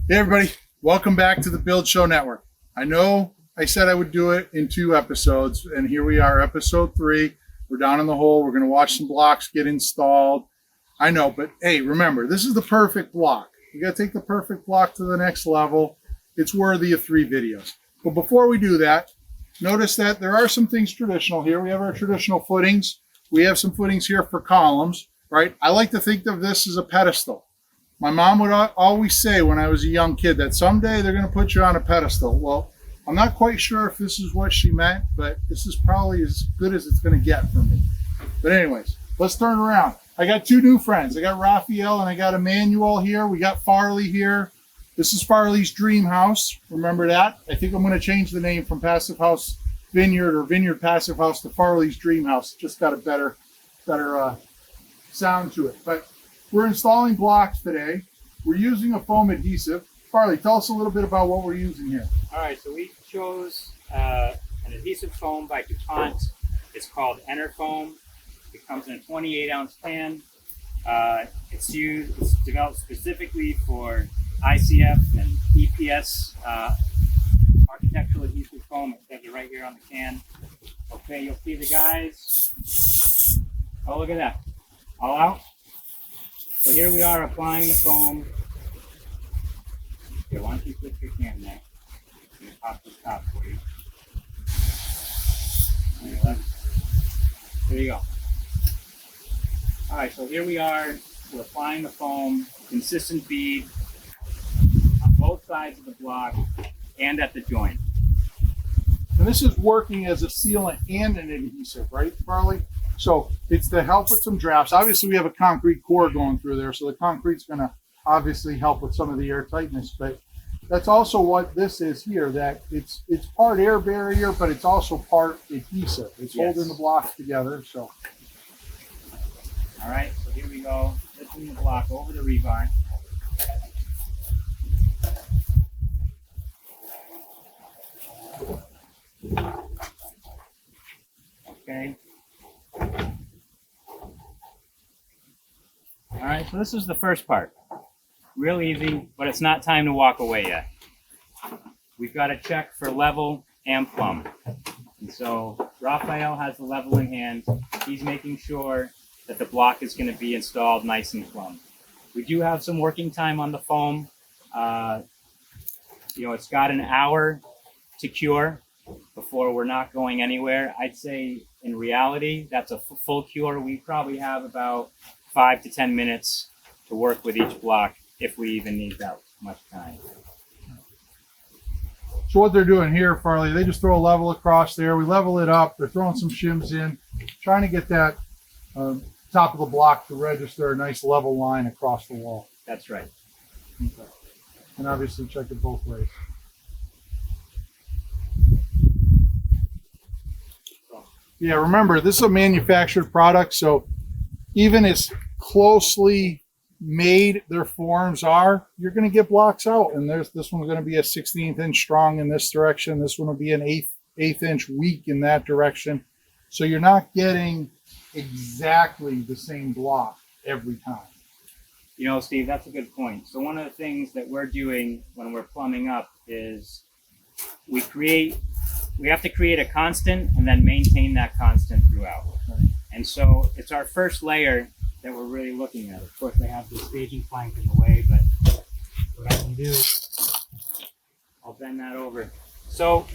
Hey everybody, welcome back to the Build Show Network. I know I said I would do it in 2 episodes, and here we are, episode 3. We're down in the hole. We're going to watch some blocks get installed. I know, but hey, remember, this is the perfect block. You got to take the perfect block to the next level. It's worthy of 3 videos. But before we do that, notice that there are some things traditional here. We have our traditional footings. We have some footings here for columns, right? I like to think of this as a pedestal. My mom would always say when I was a young kid that someday they're going to put you on a pedestal. Well, I'm not quite sure if this is what she meant, but this is probably as good as it's going to get for me. But anyways, let's turn around. I got 2 new friends. I got Raphael and I got Emmanuel here. We got Farley here. This is Farley's dream house. Remember that? I think I'm going to change the name from Passive House Vineyard or Vineyard Passive House to Farley's dream house. Just got a better sound to it. But we're installing blocks today. We're using a foam adhesive. Farley, tell us a little bit about what we're using here. All right, so we chose an adhesive foam by DuPont. It's called Enerfoam. It comes in a 28-ounce can. It's developed specifically for ICF and EPS architectural adhesive foam. It says it right here on the can. Okay, you'll see the guys. Oh, look at that. All out. So here we are applying the foam. Here, why don't you flip your can there? I'm going to pop the top for you. There you go. All right, so here we are. We're applying the foam, consistent bead on both sides of the block and at the joint. And this is working as a sealant and an adhesive, right, Farley? So it's to help with some drafts. Obviously, we have a concrete core going through there, so the concrete's going to obviously help with some of the air tightness. But that's also what this is here, that it's part air barrier, but it's also part adhesive. It's holding the blocks together. So, all right, so here we go. Lifting the block over the rebar. Okay. All right, so this is the first part. Real easy, but it's not time to walk away yet. We've got to check for level and plumb. And so Raphael has the level in hand. He's making sure that the block is going to be installed nice and plumb. We do have some working time on the foam. It's got an hour to cure before we're not going anywhere. I'd say in reality, that's a full cure. We probably have about 5 to 10 minutes to work with each block if we even need that much time. So what they're doing here, Farley, they just throw a level across there. We level it up. They're throwing some shims in, trying to get that top of the block to register a nice level line across the wall. That's right. Okay. And obviously check it both ways. Yeah, remember, this is a manufactured product, so even as closely made their forms are, you're going to get blocks out. And this one's going to be a 16th inch strong in this direction. This one will be an eighth inch weak in that direction. So you're not getting exactly the same block every time. You know, Steve, that's a good point. So one of the things that we're doing when we're plumbing up is we have to create a constant and then maintain that constant throughout. Right. And so it's our first layer that we're really looking at. Of course, I have the staging plank in the way, but what I can do, I'll bend that over. So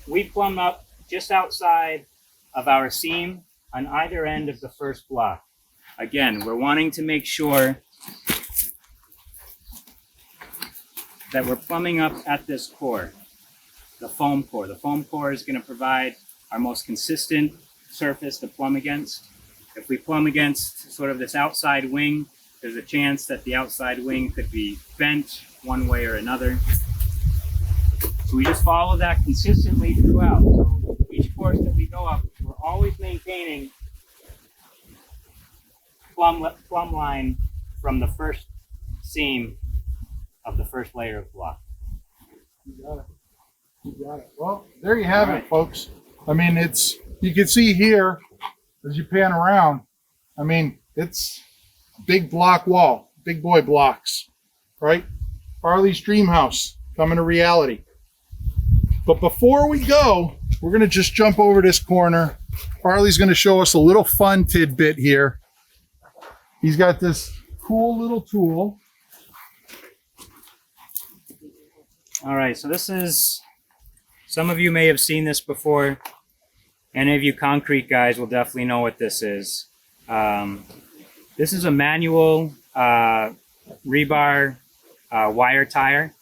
we plumb up just outside of our seam on either end of the first block. Again, we're wanting to make sure that we're plumbing up at this core, the foam core. The foam core is going to provide our most consistent surface to plumb against. If we plumb against sort of this outside wing, there's a chance that the outside wing could be bent one way or another. So we just follow that consistently throughout. So each course that we go up, we're always maintaining plumb line from the first seam of the first layer of block. You got it. You got it. Well, there you have it, folks. I mean, you can see here as you pan around. I mean, it's big block wall, big boy blocks, right? Farley's dream house coming to reality. But before we go, we're going to just jump over this corner. Farley's going to show us a little fun tidbit here. He's got this cool little tool. All right, so this is, some of you may have seen this before. Any of you concrete guys will definitely know what this is. This is a manual rebar wire tire.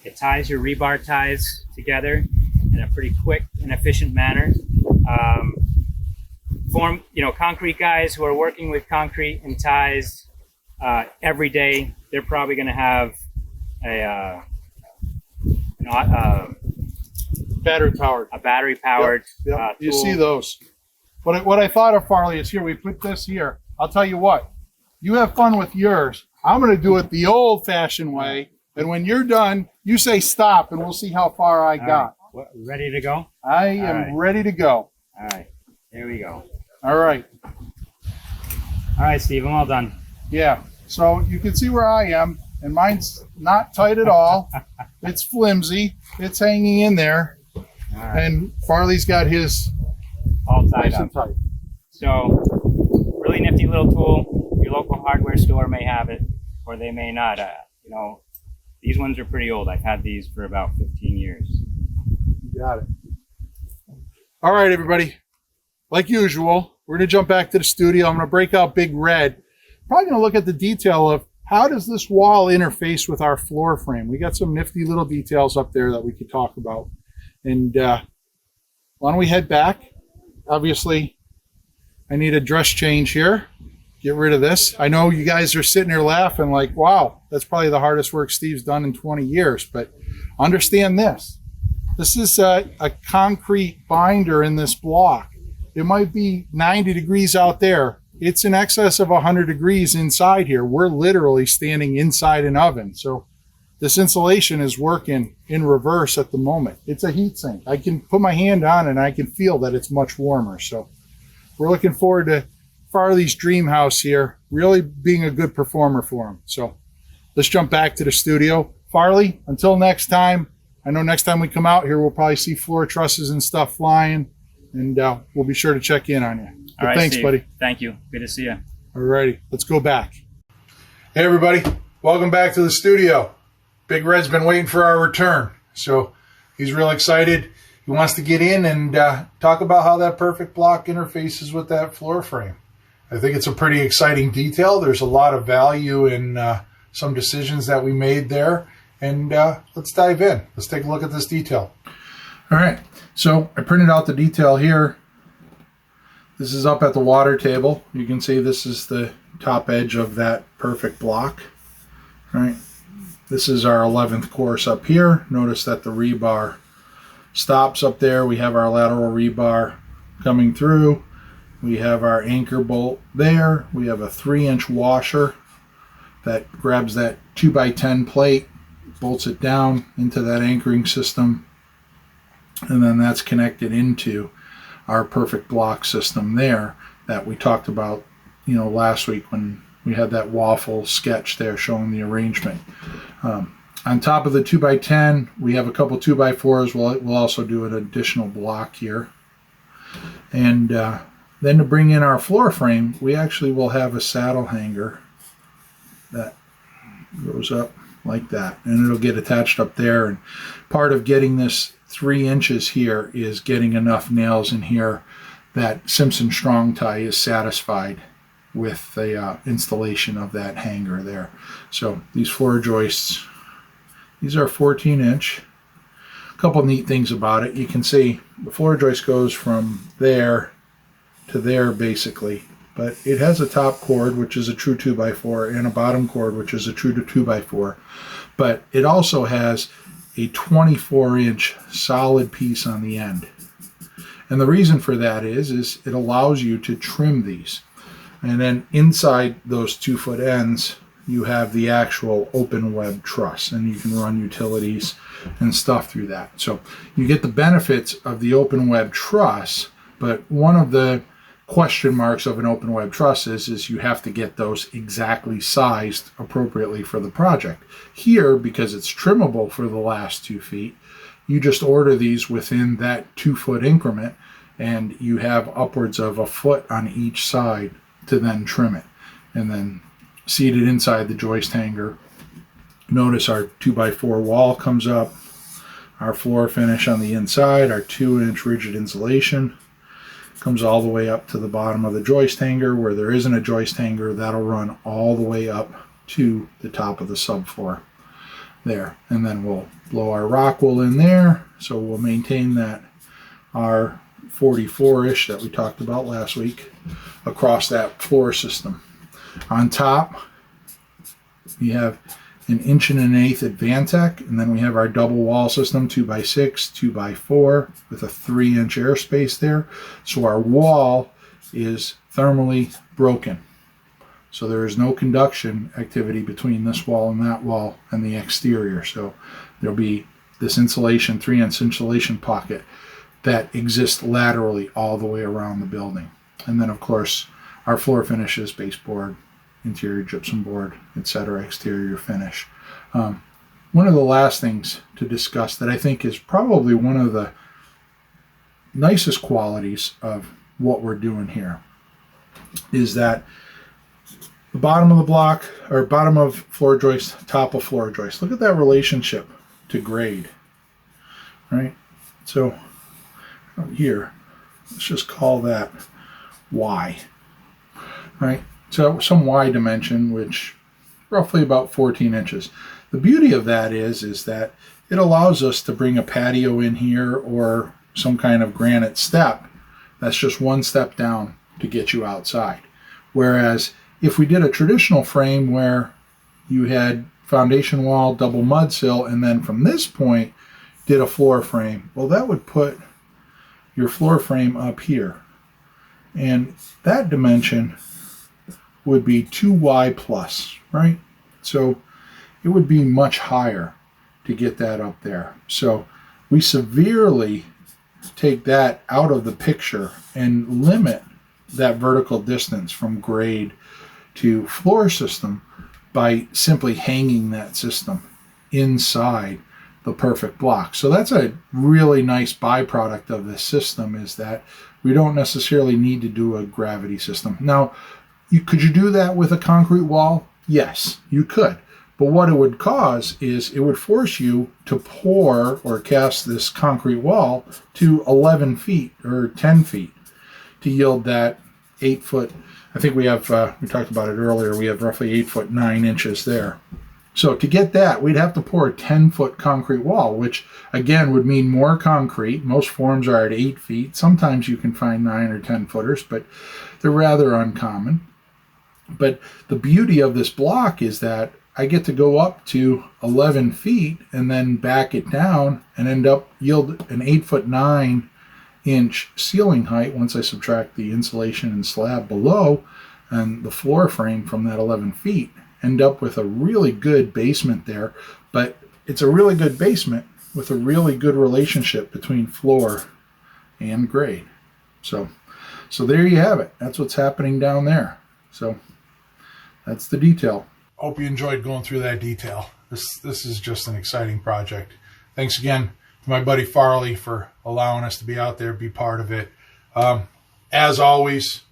It ties your rebar ties together in a pretty quick and efficient manner. Concrete guys who are working with concrete and ties every day, they're probably going to have a battery powered. A battery powered. Yep. You see those. What I thought of, Farley, is here. We put this here. I'll tell you what. You have fun with yours. I'm going to do it the old-fashioned way. And when you're done, you say stop, and we'll see how far I got. Right. Ready to go? I am ready to go. All right. Here we go. All right. All right, Steve. I'm all done. Yeah. So you can see where I am, and mine's not tight at all. It's flimsy. It's hanging in there. All right. And Farley's got his all tied nice up. and tight. So, really nifty little tool. Your local hardware store may have it, or they may not. These ones are pretty old. I've had these for about 15 years. You got it. All right, everybody. Like usual, we're going to jump back to the studio. I'm going to break out Big Red. Probably going to look at the detail of how does this wall interface with our floor frame. We got some nifty little details up there that we could talk about. And why don't we head back? Obviously, I need a dress change here. Get rid of this. I know you guys are sitting there laughing like, wow, that's probably the hardest work Steve's done in 20 years. But understand this. This is a concrete binder in this block. It might be 90 degrees out there. It's in excess of 100 degrees inside here. We're literally standing inside an oven. So this insulation is working in reverse at the moment. It's a heat sink. I can put my hand on it and I can feel that it's much warmer. So we're looking forward to Farley's dream house here, really being a good performer for him. So let's jump back to the studio. Farley, until next time, I know next time we come out here, we'll probably see floor trusses and stuff flying, and we'll be sure to check in on you. All right, thanks, Steve. buddy. Thank you. Good to see you. All righty, let's go back. Hey, everybody. Welcome back to the studio. Big Red's been waiting for our return, so he's real excited. He wants to get in and talk about how that perfect block interfaces with that floor frame. I think it's a pretty exciting detail. There's a lot of value in some decisions that we made there. And let's dive in. Let's take a look at this detail. All right. So I printed out the detail here. This is up at the water table. You can see this is the top edge of that perfect block. All right. This is our 11th course up here. Notice that the rebar stops up there. We have our lateral rebar coming through. We have our anchor bolt there. We have a 3-inch washer that grabs that 2x10 plate, bolts it down into that anchoring system, and then that's connected into our perfect block system there that we talked about, last week when we had that waffle sketch there showing the arrangement. On top of the 2x10, we have a couple 2x4s. We'll also do an additional block here. And then to bring in our floor frame, we actually will have a saddle hanger that goes up like that, and it'll get attached up there. And part of getting this 3 inches here is getting enough nails in here that Simpson Strong Tie is satisfied with the installation of that hanger there. So these floor joists, these are 14-inch. A couple neat things about it. You can see the floor joist goes from there to there basically, but it has a top cord which is a true 2x4 and a bottom cord which is a true 2x4, but it also has a 24-inch solid piece on the end. And the reason for that is it allows you to trim these, and then inside those 2-foot ends you have the actual open web truss, and you can run utilities and stuff through that. So you get the benefits of the open web truss, but one of the question marks of an open web truss is you have to get those exactly sized appropriately for the project. Here, because it's trimmable for the last 2 feet, you just order these within that 2-foot increment, and you have upwards of a foot on each side to then trim it. And then seat it inside the joist hanger. Notice our 2x4 wall comes up, our floor finish on the inside, our 2-inch rigid insulation comes all the way up to the bottom of the joist hanger. Where there isn't a joist hanger, that'll run all the way up to the top of the subfloor there. And then we'll blow our rock wool in there, so we'll maintain that R44-ish that we talked about last week across that floor system. On top, we have an 1 1/8" Advantech, and then we have our double wall system, 2x6, 2x4, with a 3-inch airspace there. So our wall is thermally broken. So there is no conduction activity between this wall and that wall and the exterior. So there'll be this insulation, 3-inch insulation pocket that exists laterally all the way around the building. And then, of course, our floor finishes, baseboard, interior gypsum board, etc., exterior finish. One of the last things to discuss that I think is probably one of the nicest qualities of what we're doing here is that the bottom of the block, or bottom of floor joist, top of floor joist. Look at that relationship to grade, right? So here, let's just call that Y, right? So some Y dimension, which roughly about 14 inches. The beauty of that is that it allows us to bring a patio in here or some kind of granite step. That's just one step down to get you outside. Whereas if we did a traditional frame where you had foundation wall, double mud sill, and then from this point did a floor frame, well, that would put your floor frame up here. And that dimension would be 2Y plus, right? So it would be much higher to get that up there. So we severely take that out of the picture and limit that vertical distance from grade to floor system by simply hanging that system inside the perfect block. So that's a really nice byproduct of this system, is that we don't necessarily need to do a gravity system. Now, could you do that with a concrete wall? Yes, you could. But what it would cause is it would force you to pour or cast this concrete wall to 11 feet or 10 feet to yield that 8 foot. I think we have, we talked about it earlier, we have roughly 8 foot 9 inches there. So to get that, we'd have to pour a 10-foot concrete wall, which again would mean more concrete. Most forms are at 8 feet. Sometimes you can find 9 or 10 footers, but they're rather uncommon. But the beauty of this block is that I get to go up to 11 feet and then back it down and yield an 8 foot 9 inch ceiling height once I subtract the insulation and slab below and the floor frame from that 11 feet. End up with a really good basement there, but it's a really good basement with a really good relationship between floor and grade. So there you have it. That's what's happening down there. So that's the detail. Hope you enjoyed going through that detail. This is just an exciting project. Thanks again to my buddy Farley for allowing us to be out there, be part of it. As always,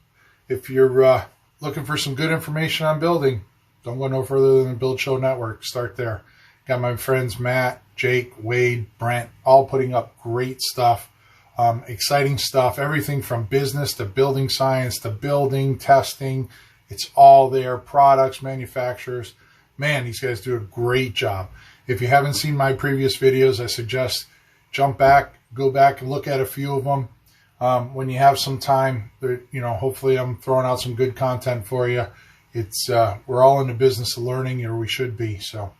if you're looking for some good information on building, don't go no further than the Build Show Network. Start there. Got my friends Matt, Jake, Wade, Brent, all putting up great stuff, exciting stuff, everything from business to building science to building, testing. It's all there. Products, manufacturers. Man, these guys do a great job. If you haven't seen my previous videos, I suggest jump back, go back and look at a few of them. When you have some time, hopefully I'm throwing out some good content for you. It's we're all in the business of learning, or we should be. So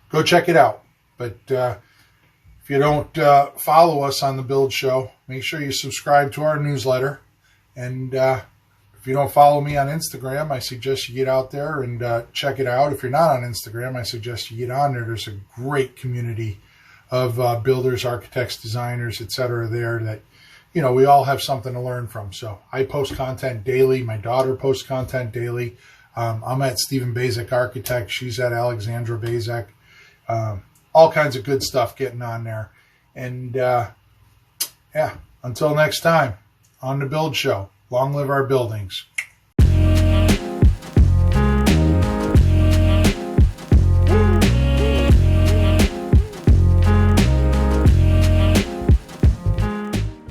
go check it out. But if you don't follow us on the Build Show, make sure you subscribe to our newsletter. And if you don't follow me on Instagram, I suggest you get out there and check it out. If you're not on Instagram, I suggest you get on there. There's a great community of builders, architects, designers, etc. there that you know, we all have something to learn from. So I post content daily. My daughter posts content daily. I'm at Stephen Bazek Architect. She's at Alexandra Bazek. All kinds of good stuff getting on there. And yeah, until next time on the Build Show, long live our buildings.